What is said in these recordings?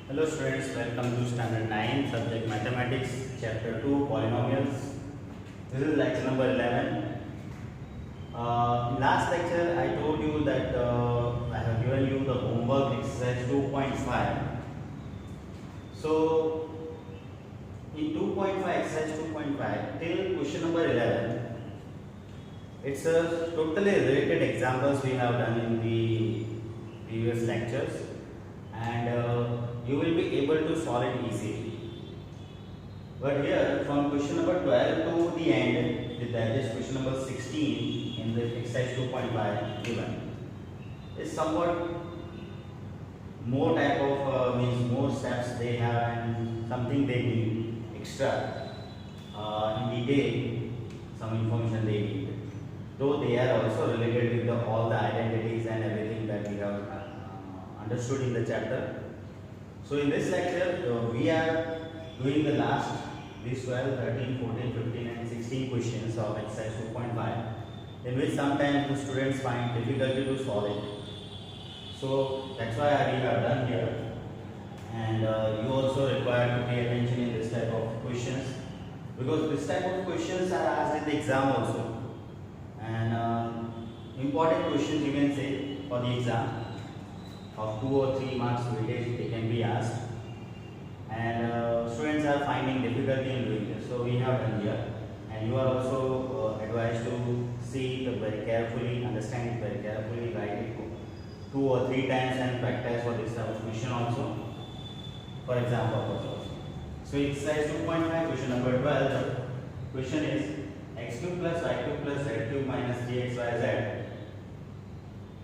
Hello students, welcome to standard 9 subject mathematics chapter 2 polynomials. This is lecture number 11. In last lecture I told you that I have given you the homework exercise 2.5. So in 2.5 exercise 2.5 till question number 11, it's a totally related examples we have done in the previous lectures, and you will be able to solve it easily. But here from question number 12 to the end, that is question number 16 in the exercise 2.5 given, is somewhat more type of means more steps they have and something they need extra in detail, some information they need. Though they are also related with all the identities and everything that we have understood in the chapter. So in this lecture, we are doing the last these 12, 13, 14, 15 and 16 questions of exercise 2.5, in which sometimes the students find difficulty to solve it. So that's why we have done here, and you also require to pay attention in this type of questions, because this type of questions are asked in the exam also, and important questions you can say for the exam of 2 or 3 marks weightage they can be asked, and students are finding difficulty in doing this. So we have done here, and you are also advised to see it very carefully, understand it very carefully, write it 2 or 3 times and practice for this type of question also, for exam purpose also. So exercise 2.5 question number 12, question is x cube plus y cube plus z cube minus 3xyz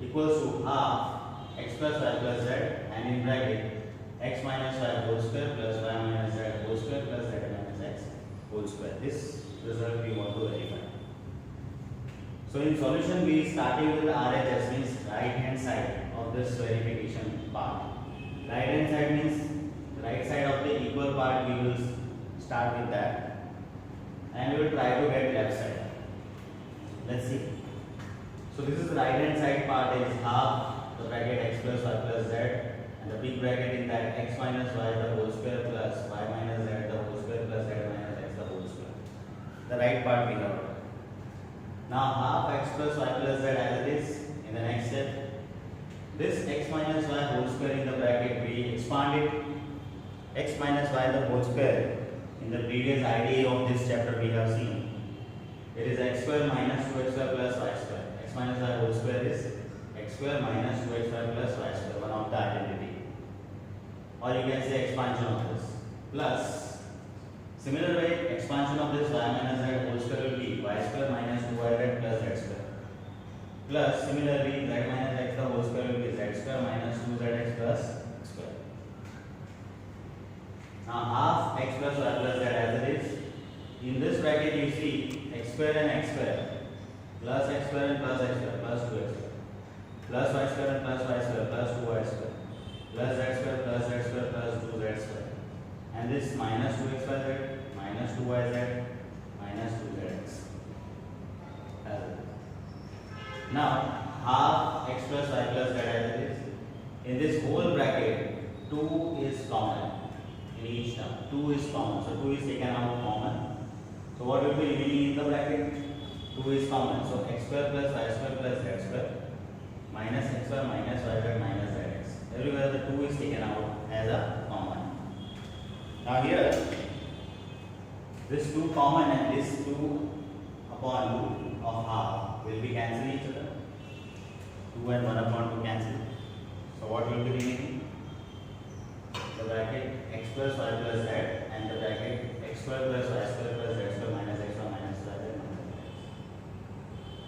equals to half x plus y plus z, and in bracket x minus y whole square plus y minus z whole square plus z minus x whole square. This result we want to verify. So in solution we starting with RHS, means right hand side of this verification part. Right hand side means right side of the equal part, we will start with that, and we will try to get left side. Let's see. So this is right hand side part is half the bracket x plus y plus z, and the big bracket in that x minus y the whole square plus y minus z the whole square plus z minus x the whole square. The right part we have. Now half x plus y plus z as it is. In the next step, this x minus y whole square in the bracket we expand it. X minus y the whole square, in the previous idea of this chapter we have seen, it is x square minus 2x square plus y square. X minus y whole square is x square minus 2x square plus y square, one of the identity, or you can say expansion of this, plus similar way expansion of this y minus z whole square will be y square minus 2y plus z square, plus similarly z minus x the whole square will be z square minus 2zx plus x square. Now half x plus y plus z as it is. In this bracket you see x square and x square, plus x square and plus x square, plus 2x square, plus y square and plus y square, plus 2y square, plus z square plus z square plus 2z square, and this minus 2xyz minus 2yz minus 2zx. Now half x plus y plus z as it is. In this whole bracket 2 is common. In each term 2 is common, so 2 is taken out common. So what will be remaining in the bracket? 2 is common, so x square plus y square plus z square minus x square minus y square minus zx. Everywhere the 2 is taken out as a common. Now here this 2 common and this 2 upon root of half will be cancel each other. 2 and 1 upon 2 cancel. So what will be remaining? The bracket x plus y plus z, and the bracket x square plus y square plus z square minus x square minus y z minus x.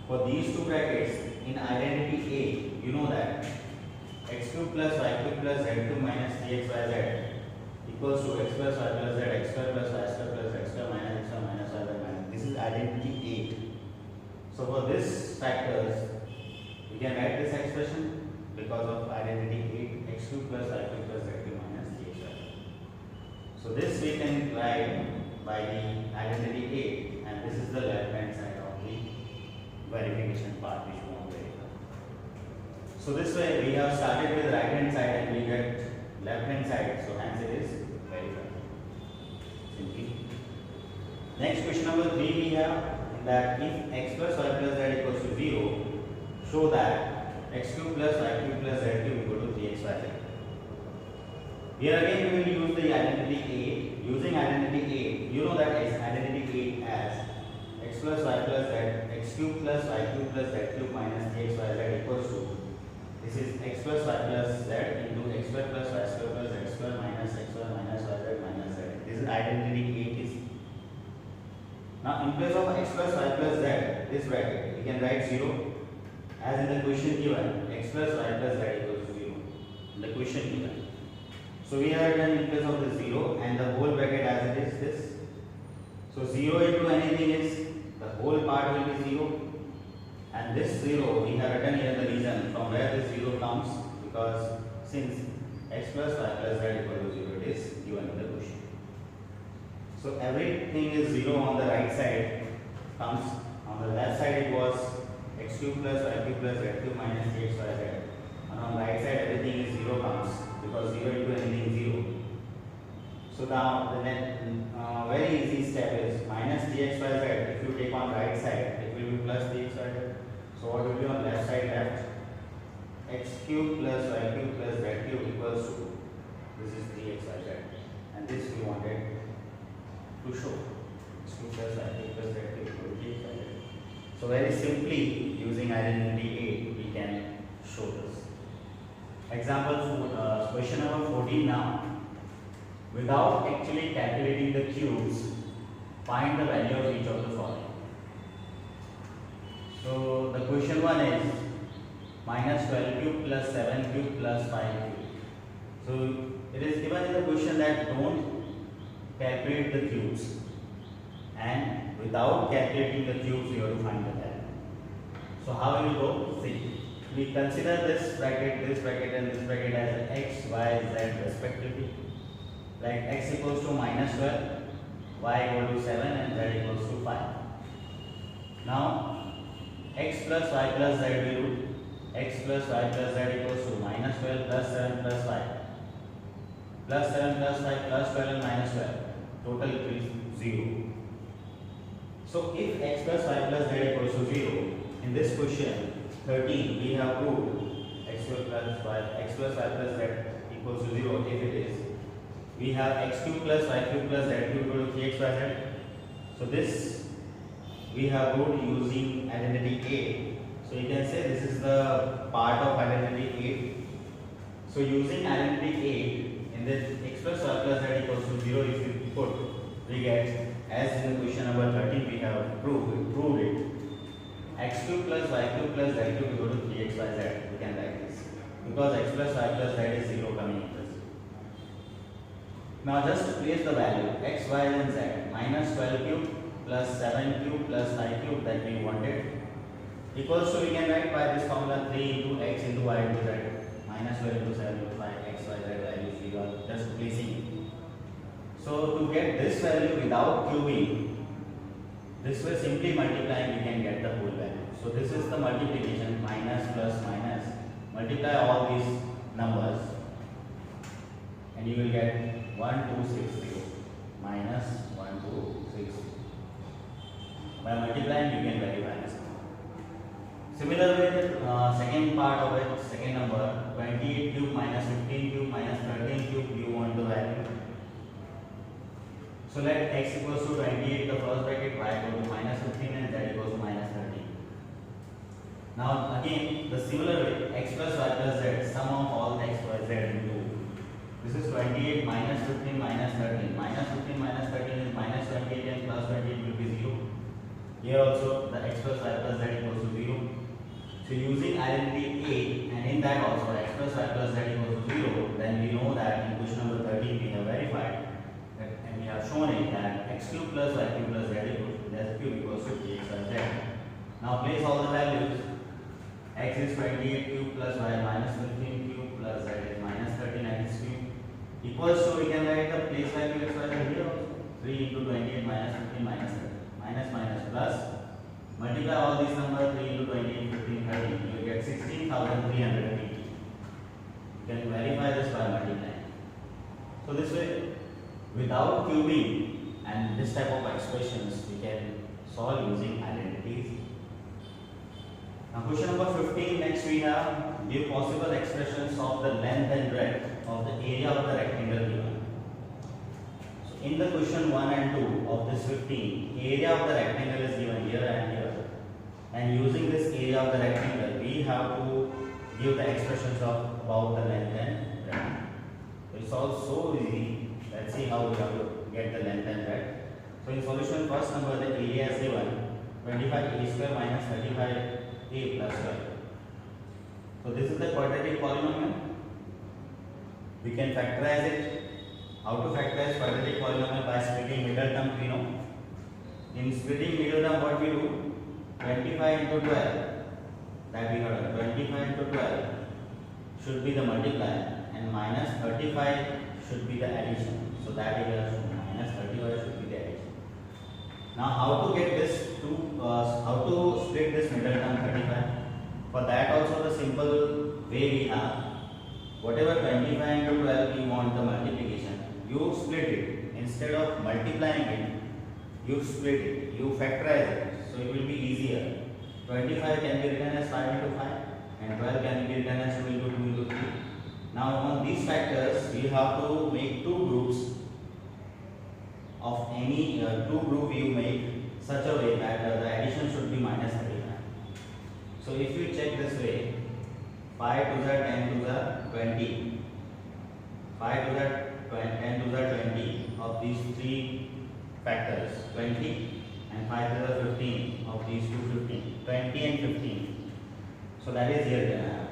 For these two brackets in identity A, you know that x cube plus y cube plus z cube minus 3xyz equals to x plus y plus z x square plus y square plus x square minus x square minus y z minus. This is identity 8. So for this factors, we can write this expression because of identity 8, x cube plus y cube plus z cube minus 3xyz. So this we can write by the identity 8, and this is the left hand side of the verification part which we want to verify. So this way we have started with right hand side and we get left hand side, so hence it is verified. Simply. Next question number 3 we have that if x plus y plus z equals to 0, show that x cube plus y cube plus z cube equal to 3xyz. Here again we will use the identity 8. Using identity 8, you know that is identity 8 as x plus y plus z, x cube plus y cube plus z cube minus 3xyz equals to, this is x plus y plus z into x square plus y square plus z square minus x square minus yz minus z. This is identity 8 is. Now in place of x plus y plus z, this bracket, we can write 0 as in the question given, x plus y plus z equals to 0 in the question given. So we have written in place of the 0 and the whole bracket as it is this. So 0 into anything is, the whole part will be 0, and this 0 we have written here the reason from where this 0 comes, because since x plus y plus z equal to 0, it is given in the question. So everything is 0 on the right side comes, on the left side it was x cube plus y cube plus z cube minus 3xyz, and on the right side everything is 0 comes, because 0 into anything 0. So now the next very easy step is minus 3xyz. If you take on right side, it will be plus 3xyz. So what will be on left side left? X cube plus y cube plus z cube equals to, this is 3xyz, and this we wanted to show. X cube plus y cube plus z cube equal to 3xyz. So very simply using identity 8 we can show this. Example question number 14 now. Without actually calculating the cubes, find the value of each of the following. So the question one is minus 12 cube plus 7 cube plus 5 cube. So it is given in the question that don't calculate the cubes, and without calculating the cubes you have to find the value. So how will you go? See. We consider this bracket and this bracket as x, y, z respectively. Like x equals to minus 12, y equal to 7 and z equals to 5. Now x plus y plus z will do x plus y plus z equals to minus 12 plus 7 plus 5. Plus 7 plus 5 plus 12 and minus 12. Total is 0. So if x plus y plus z equals to 0, in this question 13 we have proved x plus y plus z equals to 0 if it is. We have x cube plus y cube plus z cube equal to 3xyz. So this we have proved using identity 8. So you can say this is the part of identity 8. So using identity 8 in this x plus y plus z equals to 0, if you put, we get as in the question number 13 we have proved it. X cube plus y cube plus z cube equal to 3xyz. We can write this because x plus y plus z is 0 coming in this. Now just place the value x, y and z. Minus 12 cube plus 7 cube plus 5 cube that we wanted equals to, we can write by this formula 3 into x into y into z. Minus 12 into 7 into 5 x, y, z values we are just placing. So to get this value without cubing, this way simply multiplying we can get the whole value. So this is the multiplication, minus plus minus. Multiply all these numbers and you will get 1260 minus 1260. By multiplying you can verify this. Similarly, second part of it, second number 28 cube minus 15 cube minus 13 cube, you want the value. So let x equals to 28 the first bracket, y equal to minus 15 and z equals to minus 13. Now again the similar way, x plus y plus z, sum of all x, y, z into, this is 28 minus 15 minus 13. Minus 15 minus 13 is minus 28 and plus 28 will be 0. Here also the x plus y plus z equals to 0. So using identity 8 and in that also x plus y plus z equals to 0, then we know that in question number 13 we have verified that, and we have shown it that x cube plus y cube plus z cube equals to 3xyz. Now place all the values. X is 28 cube plus y minus 15 cube plus z is minus 13x cube equals to, we can write the place value x, y, z here also. 3 into 28 minus 15 minus 30. Minus minus plus. Multiply all these numbers, 3 into 28, 15, 30. You will get 16,380. You can verify this by multiplying. So this way, without cubing and this type of expressions, we can solve using identities. Now question number 15, next we have give possible expressions of the length and breadth of the area of the rectangle given. So in the question 1 and 2 of this 15, area of the rectangle is given here and here. And using this area of the rectangle, we have to give the expressions of about the length and breadth. So it's all so easy. Let's see how we have to get the length and breadth. So in solution, first number, the area is given 25a square minus 35a plus 12. So this is the quadratic polynomial. We can factorize it. How to factorize quadratic polynomial? By splitting middle term, we know. In splitting middle term, what we do? 25 into 12, that we have 25 into 12 should be the multiplier and minus 35 should be the addition. So that is minus 35 should be the addition. Now how to get this how to split this middle term 35? For that also the simple way we have, whatever 25 into 12 we want the multiplication, you split it. Instead of multiplying it, you split it, you factorize it. So it will be easier. 25 can be written as 5 into 5 and 12 can be written as 2 into 2 into 3. Now on these factors, we have to make two groups of any two group you make such a way that the addition should be minus 35. So if you check this way, 5 to the 10 to the 20, 5 to the 10 to the 20 of these three factors, 20 and 5 to the 15 of these two 15, 20 and 15. So that is here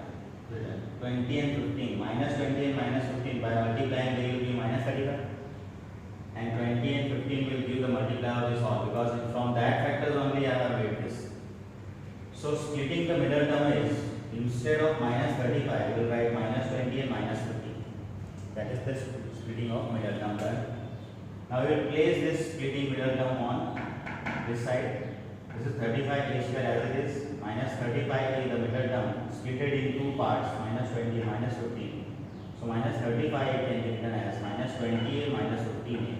written 20 and 15, minus 20 and minus 15, by multiplying they will be minus 35 and 20 and 15 will give the multiplier of this all, because from that factors only I have made this. So splitting the middle term is, instead of minus 35 we will write minus 20 and minus 15. That is the splitting of middle term done. Now we will place this splitting middle term on this side. This is 35a square as it is, minus 35a the middle term, split it in two parts, minus 20 minus 15. So minus 35a can be written as minus 20a minus 15a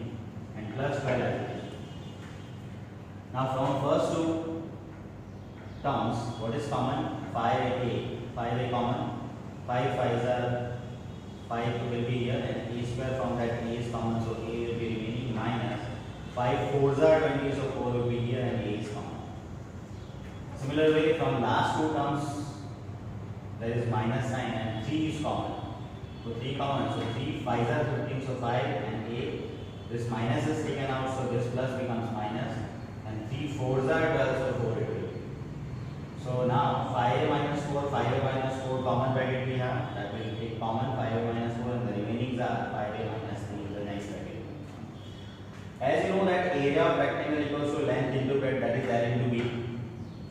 and plus 12 as it is. Now from first two terms, what is common? 5a common, 5 5s are 5 will be here and a square from that a is common, so a will be remaining minus 5 4s are 20, so 4 will be here and a is common. Similarly, from last two terms, there is minus sign and 3 is common. So 3 common, so 3 5s are 15, so 5 and a. This minus is taken out, so this plus becomes minus, and 3 4s are 12, so 4 it will be. So now 5a minus 4, 5a minus 4 common bracket we have, that will take common 5a minus 4 and the remaining are 5a minus 3 in the next bracket. As you know that area of rectangle equals to length into breadth, that is L into B.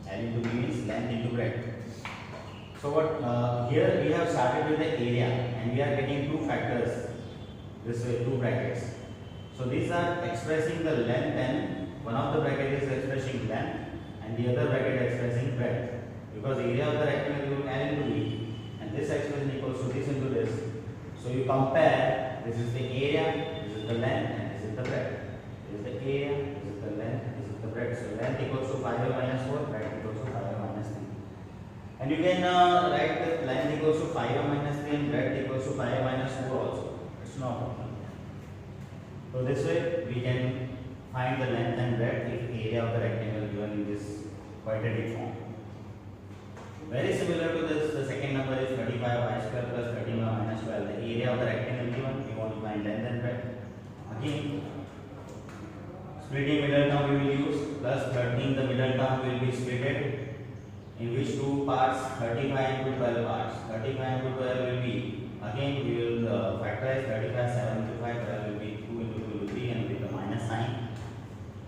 L into B means length into breadth. So what here we have started with the area and we are getting two factors this way, two brackets. So these are expressing the length and one of the bracket is expressing length and the other bracket expressing breadth, because area of the rectangle is L into B and this expression equals to this into this. So you compare, this is the area, this is the length and this is the breadth. This is the area, this is the length, this is the breadth. So length equals to 5a minus 4, breadth equals to 5a minus 3. And you can write the length equals to 5a minus 3 and breadth equals to 5a minus 4 also. It's no problem. So this way we can find the length and breadth if area of the rectangle given in this quadratic form. Very similar to this, the second number is 35y square plus 13y minus 12. The area of the rectangle given, we want to find length and breadth. Again, splitting middle term we will use, plus 13 the middle term will be splitted, in which two parts, 35 into 12 parts. 35 into 12 will be, again we will factorize 35, 7 into 5, 12 will be 2 into 2 into 3 and with the minus sign.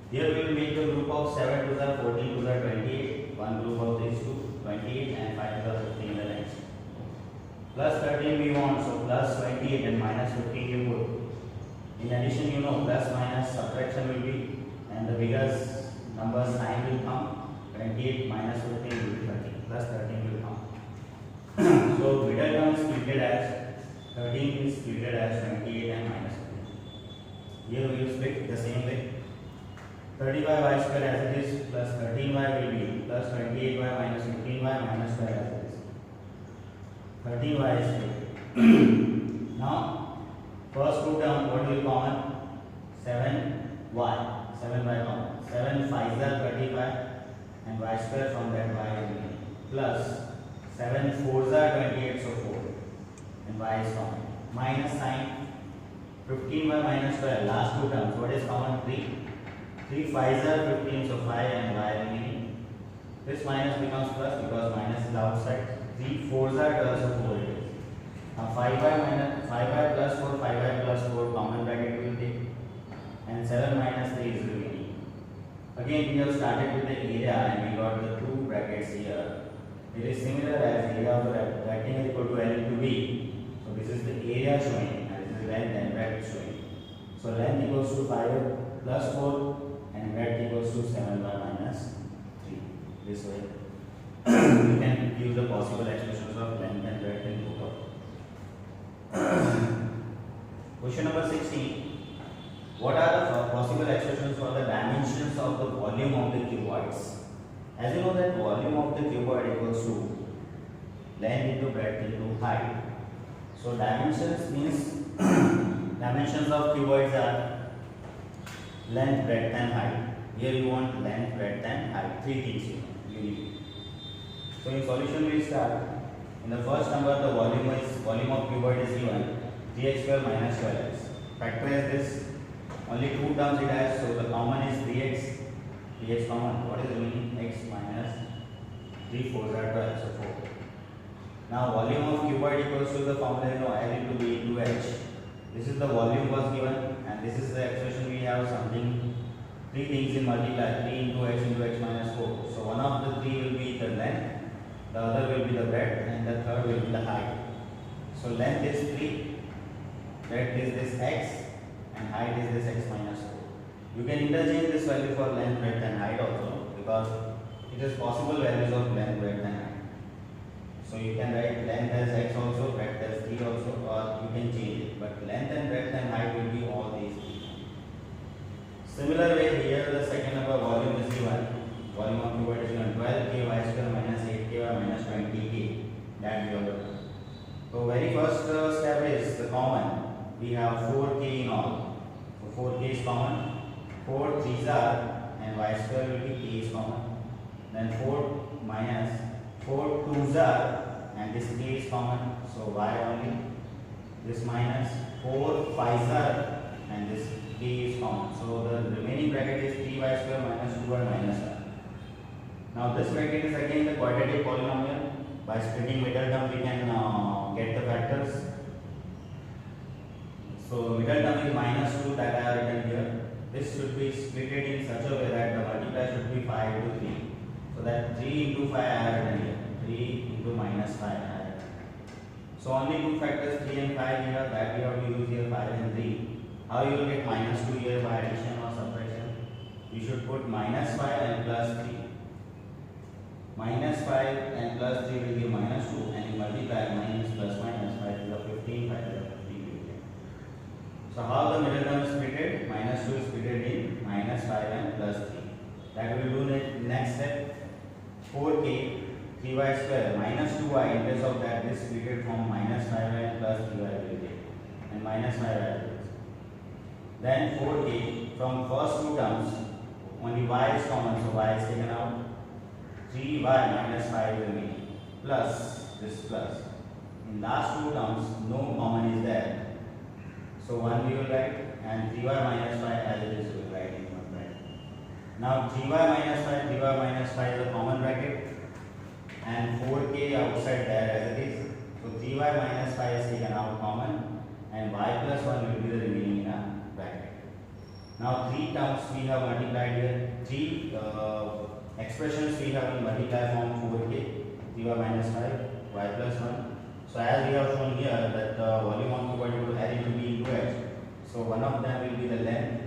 Here we will make a group of 7 to the 14 to the 28, one group of these two, 28 and 5 to the 15 the next. Plus 13 we want, so plus 28 and minus 15 you put. In addition, you know, plus minus subtraction will be, and the biggest number sign will come, 28 minus 15 will be 30, plus 13 will come. So middle term is splitted as 13 is splitted as 28 and minus 15. Here we will split the same way. 35y square as it is plus 13y will be plus 28y minus 15y minus 12 as it is. 13y is split. Now, first two terms, what will common? 7y. 7y common. 7 5s are 35 and y square from that y is remaining. Plus 7 4s are 28, so 4 and y is common. Minus sign 15y minus 12, last two terms, what is common? 3. 3 5s are 15, so 5 and y remaining. This minus becomes plus because minus is outside. 3 4s are 12, so 4 it is. Now 5y plus 4, 5y plus 4 common bracket will take, and 7 minus 3 is remaining. Again we have started with the area and we got the two brackets here. It is similar as area of the rectangle equal to L into B. So this is the area showing and this is length and breadth showing. So length equals to 5 plus 4 and breadth equals to 7y minus 3. This way we can use the possible expressions of length and breadth in book of. Question number 16. What are the possible expressions for the dimensions of the volume of the cuboids? As you know that volume of the cuboid equals to length into breadth into height. So dimensions means dimensions of cuboids are length, breadth and height. Here you want length, breadth and height. Three things you need. So in solution we start. In the first number the volume of cuboid is given 3x square minus 12x. Factorize this. Only two terms it has, so the common is 3x. 3x common. What is remaining? X minus 3 4s are 12, so 4. Now volume of cuboid equals to the formula you know L into B into H. This is the volume was given and this is the expression we have something three things in multiply 3 into H minus 4. So one of the three will be the length, the other will be the breadth and the third will be the height. So length is 3, breadth is this x and height is this x minus 4. You can interchange this value for length, breadth and height also because it is possible values of length, breadth and height. So you can write length as x also, breadth as 3 also, or you can change it. But length and breadth and height will be all these three. Similar way here the second number volume is given. Volume of cuboid is given 12k y square minus 8k y minus 20k. That we have done. So very first step is the common. We have 4k in all. So 4k is common. 4 3s are and y square will be k is common. Then 4 minus 4 2s are and this k is common. So y only. This minus 4 5s are and this k is common. So the remaining bracket is 3y square minus 2y minus 1. Now this bracket is again the quadratic polynomial. By splitting middle term we can get the factors. So middle term is minus 2 that I have written here. This should be split in such a way that the multiply should be 5 into 3. So that 3 into 5 I have written here. 3 into minus 5 I have written. So only two factors 3 and 5 here that we have to use here 5 and 3. How you will get minus 2 here by addition or subtraction? You should put minus 5 and plus 3. Minus 5 and plus 3 will give minus 2 and you multiply minus plus minus 5 to the 15, 5 to the 15 will get. So how the middle term is splitted? Minus 2 is splitted in minus 5 and plus 3. That we will do the next step. 4k 3y square minus 2y, in place of that this splitted from minus 5y and plus 3y will get and minus 5y will get. Then 4k from first two terms only y is common, so y is taken out. 3y minus 5 will be plus this plus. In last two terms no common is there. So 1 we will write and 3y minus 5 as it is we will write in one bracket. Now 3y minus 5 is a common bracket and 4k outside there as it is. So 3y minus 5 is taken out common and y plus 1 will be the remaining in a bracket. Now 3 terms we have multiplied here. 3 expressions we have in multiply form 4k, 3y minus 5, y plus 1. So as we have shown here that the volume of cuboid equal to L into B into H. So one of them will be the length,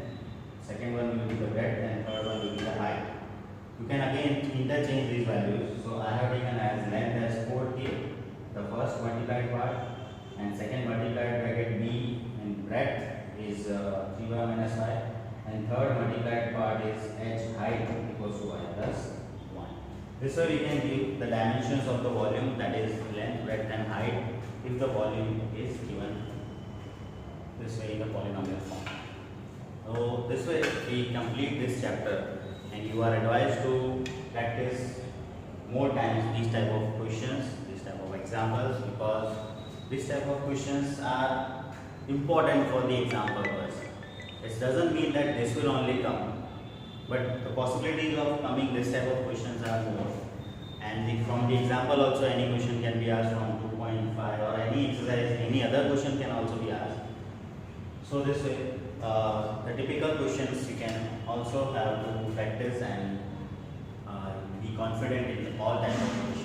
second one will be the breadth and third one will be the height. You can again interchange these values. So I have taken as length as 4k, the first multiplied part, and second multiplied bracket B and breadth is 3 y minus y, and third multiplied part is h height equals to y plus 1. This way we can give the dimensions of the volume, that is length, breadth and height, if the volume is given this way in the polynomial form. So this way we complete this chapter, and you are advised to practice more times these type of questions, these type of examples, because these type of questions are important for the exam purpose. It doesn't mean that this will only come, but the possibilities of coming this type of questions are more. And from the example also, any question can be asked from 2.5, or any exercise, any other question can also be asked. So this way, the typical questions you can also have to practice and be confident in all types of questions.